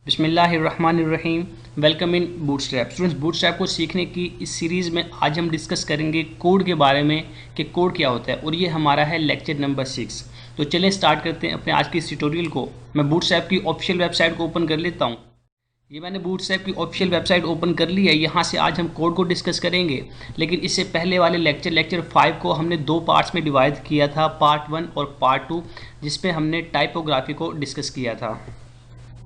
बिस्मिल्लाहिर्रहमानिर्रहीम। Welcome in bootstrap. Students, bootstrap को सीखने की इस सीरीज़ में आज हम डिस्कस करेंगे कोड के बारे में कि कोड क्या होता है, और ये हमारा है लेक्चर नंबर 6। तो चलिए स्टार्ट करते हैं अपने आज की इस ट्यूटोरियल को। मैं बूटस्ट्रैप की ऑफिशियल वेबसाइट को ओपन कर लेता हूँ। ये मैंने बूटस्ट्रैप की ऑफिशियल वेबसाइट ओपन कर ली है। यहाँ से आज हम कोड को डिस्कस करेंगे, लेकिन इससे पहले वाले लेक्चर 5 को हमने दो पार्ट्स में डिवाइड किया था, पार्ट 1 और पार्ट 2, जिसमें हमने टाइपोग्राफी को डिस्कस किया था।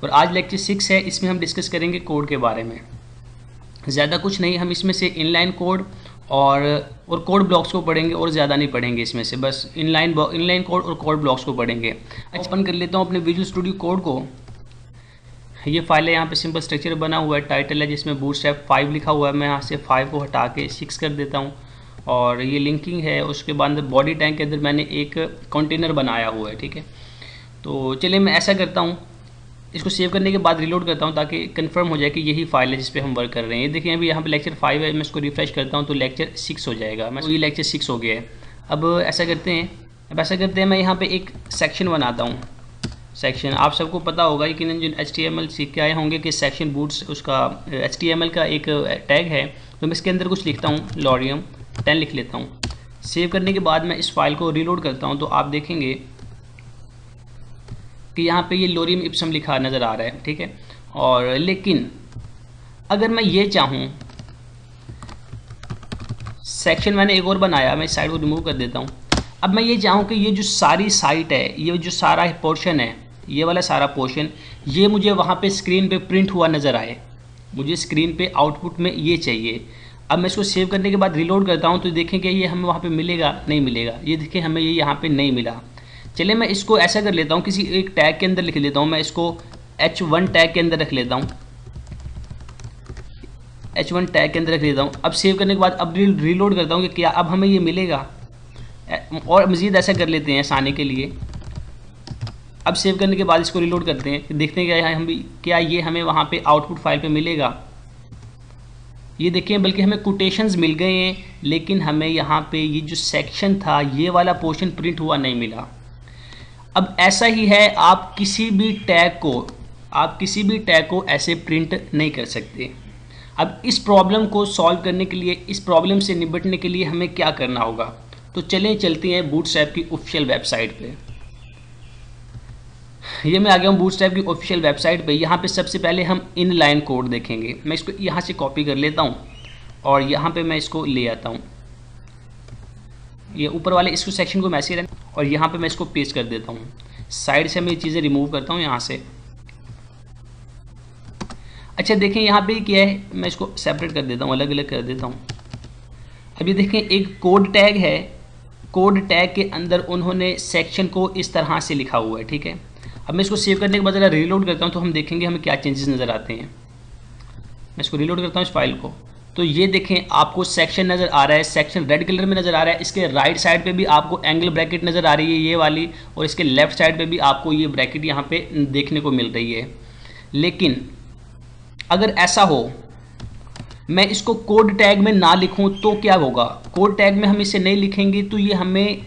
और आज लेक्चर 6 है, इसमें हम डिस्कस करेंगे कोड के बारे में। ज़्यादा कुछ नहीं, हम इसमें से इनलाइन कोड और कोड ब्लॉक्स को पढ़ेंगे, और ज़्यादा नहीं पढ़ेंगे इसमें से, बस इनलाइन कोड और कोड ब्लॉक्स को पढ़ेंगे। ओपन कर लेता हूँ अपने विजुअल स्टूडियो कोड को। ये फाइल है, यहाँ पे सिंपल स्ट्रक्चर बना हुआ है, टाइटल है जिसमें बूटस्ट्रैप 5 लिखा हुआ है। मैं यहाँ से 5 को हटा के 6 कर देता हूँ, और ये लिंकिंग है। उसके बाद बॉडी टैग के अंदर मैंने एक कंटेनर बनाया हुआ है, ठीक है। तो चलिए मैं ऐसा करता हूँ, इसको सेव करने के बाद रिलोड करता हूँ ताकि कंफर्म हो जाए कि यही फाइल है जिस पे हम वर्क कर रहे हैं। ये देखिए अभी यहाँ पे लेक्चर 5 है, मैं इसको रिफ्रेश करता हूँ तो लेक्चर 6 हो जाएगा। मैं ये लेक्चर 6 हो गया है। अब ऐसा करते हैं, मैं यहाँ पे एक सेक्शन बनाता हूँ। सेक्शन आप सबको पता होगा कि जो HTML सीख के आए होंगे कि सेक्शन बूट्स उसका HTML का एक टैग है। तो मैं इसके अंदर कुछ लिखता हूँ, लॉरियम 10 लिख लेता हूँ। सेव करने के बाद मैं इस फाइल को रिलोड करता हूँ तो आप देखेंगे कि यहाँ पे ये लोरियम इप्सम लिखा नज़र आ रहा है, ठीक है। और लेकिन अगर मैं ये चाहूँ, सेक्शन मैंने एक और बनाया, मैं इस साइड को रिमूव कर देता हूँ। अब मैं ये चाहूँ कि ये जो सारी साइट है, ये जो सारा पोर्शन है, ये वाला सारा पोर्शन, ये मुझे वहाँ पे स्क्रीन पे प्रिंट हुआ नज़र आए। मुझे स्क्रीन पे आउटपुट में ये चाहिए। अब मैं इसको सेव करने के बाद रिलोड करता हूँ तो देखें कि ये हमें वहाँ पे मिलेगा, नहीं मिलेगा। ये देखें हमें ये यहाँ पे नहीं मिला। चलिए मैं इसको ऐसा कर लेता हूँ, किसी एक टैग के अंदर लिख लेता हूँ। मैं इसको H1 टैग के अंदर रख लेता हूँ, H1 टैग के अंदर रख लेता हूँ। अब सेव करने के बाद अब रिलोड करता हूँ कि क्या अब हमें ये मिलेगा, और मज़ीद ऐसा कर लेते हैं आसानी के लिए। अब सेव करने के बाद इसको रिलोड करते हैं, देखते हैं क्या ये हमें वहाँ पे आउटपुट फाइल पे मिलेगा। ये देखिए, बल्कि हमें कोटेशंस मिल गए हैं, लेकिन हमें यहाँ पे ये जो सेक्शन था, ये वाला पोर्शन प्रिंट हुआ नहीं मिला। अब ऐसा ही है, आप किसी भी टैग को ऐसे प्रिंट नहीं कर सकते। अब इस प्रॉब्लम को सॉल्व करने के लिए, इस प्रॉब्लम से निपटने के लिए हमें क्या करना होगा, तो चलते हैं बूटस्ट्रैप की ऑफिशियल वेबसाइट पे। ये मैं आ गया हूँ बूटस्ट्रैप की ऑफिशियल वेबसाइट पे। यहाँ पे सबसे पहले हम इनलाइन कोड देखेंगे। मैं इसको यहाँ से कॉपी कर लेता हूँ और यहाँ पे मैं इसको ले आता हूँ। ये ऊपर वाले इसको सेक्शन को मैं ऐसे और यहाँ पे मैं इसको पेस्ट कर देता हूँ। साइड से मैं ये चीज़ें रिमूव करता हूँ यहाँ से। अच्छा देखें यहाँ पे क्या है, मैं इसको सेपरेट कर देता हूँ, अलग अलग कर देता हूँ। अब ये देखें एक कोड टैग है, कोड टैग के अंदर उन्होंने सेक्शन को इस तरह से लिखा हुआ है, ठीक है। अब मैं इसको सेव करने के बाद अगर रीलोड करता हूँ तो हम देखेंगे हमें क्या चेंजेस नज़र आते हैं। मैं इसको रीलोड करता हूँ इस फाइल को, तो ये देखें आपको सेक्शन नज़र आ रहा है, सेक्शन रेड कलर में नज़र आ रहा है। इसके राइट साइड पे भी आपको एंगल ब्रैकेट नज़र आ रही है ये वाली, और इसके लेफ्ट साइड पे भी आपको ये ब्रैकेट यहाँ पे देखने को मिल रही है। लेकिन अगर ऐसा हो, मैं इसको कोड टैग में ना लिखूं तो क्या होगा। कोड टैग में हम इसे नहीं लिखेंगे तो ये हमें,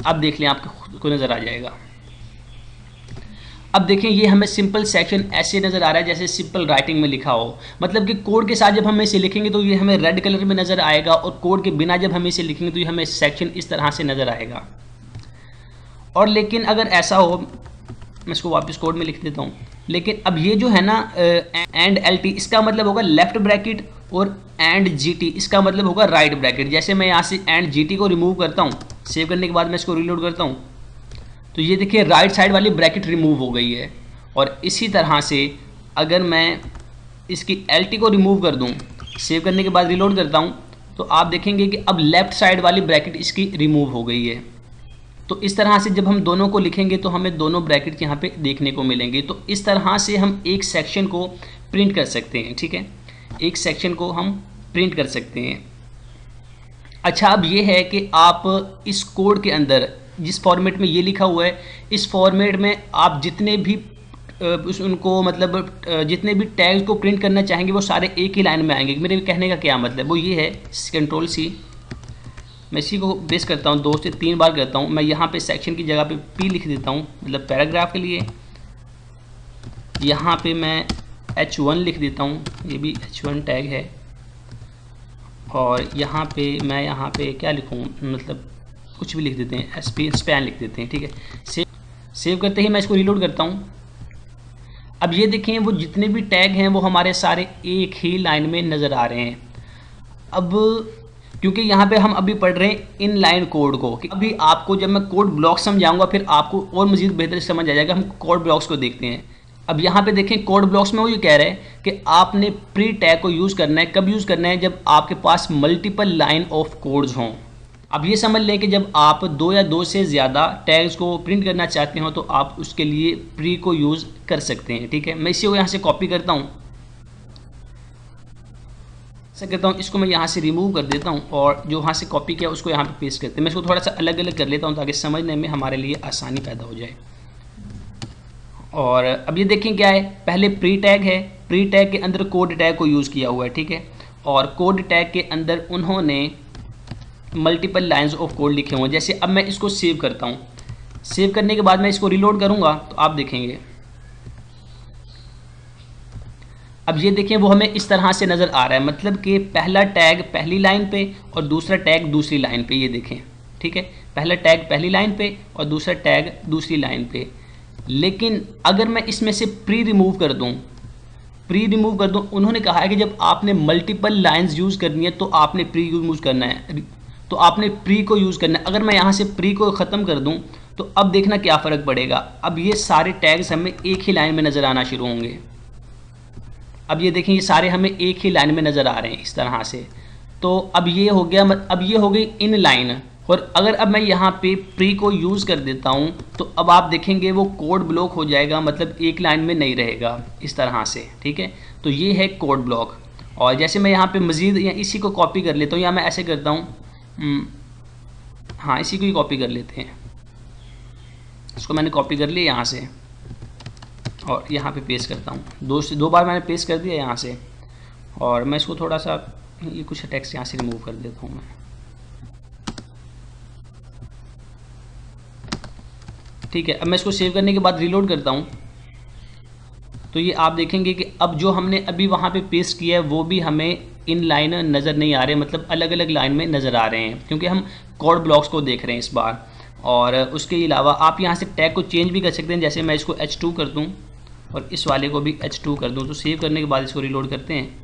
अब देख लें आपको खुद को नज़र आ जाएगा। अब देखें ये हमें सिंपल सेक्शन ऐसे नज़र आ रहा है जैसे सिंपल राइटिंग में लिखा हो। मतलब कि कोड के साथ जब हम इसे लिखेंगे तो ये हमें रेड कलर में नज़र आएगा, और कोड के बिना जब हम इसे लिखेंगे तो ये हमें सेक्शन इस तरह से नज़र आएगा। और लेकिन अगर ऐसा हो, मैं इसको वापस कोड में लिख देता हूँ। लेकिन अब ये जो है ना एंड LT, इसका मतलब होगा लेफ्ट ब्रैकेट, और एंड GT इसका मतलब होगा राइट ब्रैकेट। जैसे मैं यहाँ से एंड GT को रिमूव करता हूँ, सेव करने के बाद मैं इसको रीलोड करता हूँ, तो ये देखिए राइट साइड वाली ब्रैकेट रिमूव हो गई है। और इसी तरह से अगर मैं इसकी LT को रिमूव कर दूँ, सेव करने के बाद रीलोड करता हूँ, तो आप देखेंगे कि अब लेफ़्ट साइड वाली ब्रैकेट इसकी रिमूव हो गई है। तो इस तरह से जब हम दोनों को लिखेंगे तो हमें दोनों ब्रैकेट यहाँ पे देखने को मिलेंगे। तो इस तरह से हम एक सेक्शन को प्रिंट कर सकते हैं, ठीक है। एक सेक्शन को हम प्रिंट कर सकते हैं। अच्छा, अब ये है कि आप इस कोड के अंदर जिस फॉर्मेट में ये लिखा हुआ है, इस फॉर्मेट में आप जितने भी जितने भी टैग्स को प्रिंट करना चाहेंगे वो सारे एक ही लाइन में आएंगे। मेरे कहने का क्या मतलब, वो ये है, Ctrl+C, मैं इसी को बेस करता हूँ, 2 से 3 बार करता हूँ। मैं यहाँ पे सेक्शन की जगह पे P लिख देता हूँ, मतलब पैराग्राफ के लिए। यहाँ पे मैं H1 लिख देता हूँ, ये भी H1 टैग है। और यहाँ पे मैं यहाँ पे क्या लिखूँ, मतलब कुछ भी लिख देते हैं, स्पैन लिख देते हैं, ठीक है। सेव करते ही मैं इसको रीलोड करता हूँ। अब ये देखें वो जितने भी टैग हैं वो हमारे सारे एक ही लाइन में नज़र आ रहे हैं। अब क्योंकि यहाँ पे हम अभी पढ़ रहे हैं इन लाइन कोड को, कि अभी आपको जब मैं कोड ब्लॉक समझाऊंगा फिर आपको और मज़ीद बेहतर समझ आ जाएगा। हम कोड ब्लॉक्स को देखते हैं। अब यहाँ पे देखें कोड ब्लॉक्स में वो ये कह रहे हैं कि आपने प्री टैग को यूज़ करना है। कब यूज़ करना है? जब आपके पास मल्टीपल लाइन ऑफ कोड्स हों। अब ये समझ लें कि जब आप 2 या 2 से ज़्यादा टैग्स को प्रिंट करना चाहते हो तो आप उसके लिए प्री को यूज़ कर सकते हैं, ठीक है। मैं इसी को यहाँ से कॉपी करता हूँ, ऐसा करता हूँ, इसको मैं यहाँ से रिमूव कर देता हूँ और जो वहाँ से कॉपी किया उसको यहाँ पे पेस्ट करते हैं। मैं इसको थोड़ा सा अलग अलग कर लेता हूँ ताकि समझने में हमारे लिए आसानी पैदा हो जाए। और अब ये देखें क्या है, पहले प्री टैग है, प्री टैग के अंदर कोड टैग को यूज़ किया हुआ है, ठीक है। और कोड टैग के अंदर उन्होंने मल्टीपल लाइंस ऑफ कोड लिखे हुए हैं। जैसे अब मैं इसको सेव करता हूँ, सेव करने के बाद मैं इसको रीलोड करूँगा तो आप देखेंगे अब ये देखें वो हमें इस तरह से नज़र आ रहा है, मतलब कि पहला टैग पहली लाइन पे और दूसरा टैग दूसरी लाइन पे, ये देखें, ठीक है। पहला टैग पहली लाइन पे और दूसरा टैग दूसरी लाइन पे। लेकिन अगर मैं इसमें से प्री रिमूव कर दूं, उन्होंने कहा है कि जब आपने मल्टीपल लाइंस यूज़ करनी है तो आपने प्री यूज़ करना है, तो आपने प्री को यूज़ करना है। अगर मैं यहाँ से प्री को ख़त्म कर दूँ तो अब देखना क्या फ़र्क पड़ेगा। अब ये सारे टैग्स हमें एक ही लाइन में नज़र आना शुरू होंगे। अब ये देखें ये सारे हमें एक ही लाइन में नज़र आ रहे हैं इस तरह से। तो अब ये हो गया, अब ये हो गई इन लाइन। और अगर अब मैं यहाँ पे प्री को यूज़ कर देता हूँ तो अब आप देखेंगे वो कोड ब्लॉक हो जाएगा, मतलब एक लाइन में नहीं रहेगा इस तरह से, ठीक है। तो ये है कोड ब्लॉक। और जैसे मैं यहाँ पे मज़ीद या इसी को कॉपी कर लेता हूँ, या मैं ऐसे करता हूँ, हाँ इसी को ही कॉपी कर लेते हैं। इसको मैंने कॉपी कर लिया यहाँ से और यहाँ पे पेस्ट करता हूँ। 2 बार मैंने पेस्ट कर दिया यहाँ से। और मैं इसको थोड़ा सा ये कुछ टेक्स्ट यहाँ से रिमूव कर देता हूँ मैं, ठीक है। अब मैं इसको सेव करने के बाद रीलोड करता हूँ तो ये आप देखेंगे कि अब जो हमने अभी वहाँ पे पेस्ट किया है वो भी हमें इन लाइन नज़र नहीं आ रहे, मतलब अलग अलग लाइन में नज़र आ रहे हैं, क्योंकि हम कोड ब्लॉक्स को देख रहे हैं इस बार। और उसके अलावा आप यहाँ से टैग को चेंज भी कर सकते हैं। जैसे मैं इसको H2 कर दूँ और इस वाले को भी H2 कर दूँ, तो सेव करने के बाद इसको रीलोड करते हैं।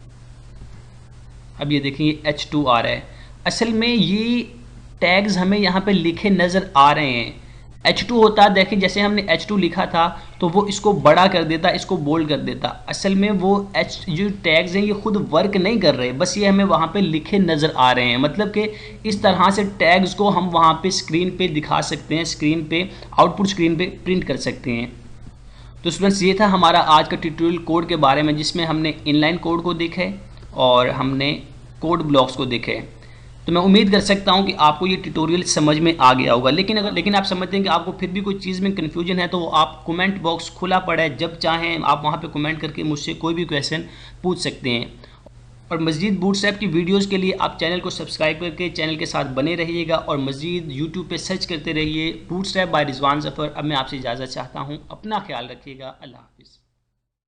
अब ये देखें ये H2 आ रहा है। असल में ये टैग्स हमें यहाँ पे लिखे नज़र आ रहे हैं। H2 होता, देखिए जैसे हमने H2 लिखा था तो वो इसको बड़ा कर देता, इसको बोल्ड कर देता। असल में वो जो टैग्स हैं ये खुद वर्क नहीं कर रहे, बस ये हमें वहाँ पे लिखे नज़र आ रहे हैं। मतलब कि इस तरह से टैग्स को हम वहाँ पे स्क्रीन पे दिखा सकते हैं, स्क्रीन पे आउटपुट स्क्रीन पे प्रिंट कर सकते हैं। तो स्टूडेंट्स ये था हमारा आज का ट्यूटोरियल कोड के बारे में, जिसमें हमने इनलाइन कोड को देखा है और हमने कोड ब्लॉक्स को देखा है। तो मैं उम्मीद कर सकता हूं कि आपको ये ट्यूटोरियल समझ में आ गया होगा। लेकिन आप समझते हैं कि आपको फिर भी कोई चीज़ में कन्फ्यूजन है तो आप कमेंट बॉक्स खुला पड़ा है, जब चाहें आप वहां पे कमेंट करके मुझसे कोई भी क्वेश्चन पूछ सकते हैं। और मज़ीद बूटस्ट्रैप की वीडियोस के लिए आप चैनल को सब्सक्राइब करके चैनल के साथ बने रहिएगा और मज़ीद यूट्यूब पे सर्च करते रहिए बूटस्ट्रैप बाय रिजवान ज़फ़र। अब मैं आपसे इजाज़त चाहता हूँ, अपना ख्याल रखिएगा, अल्लाह हाफ़िज़।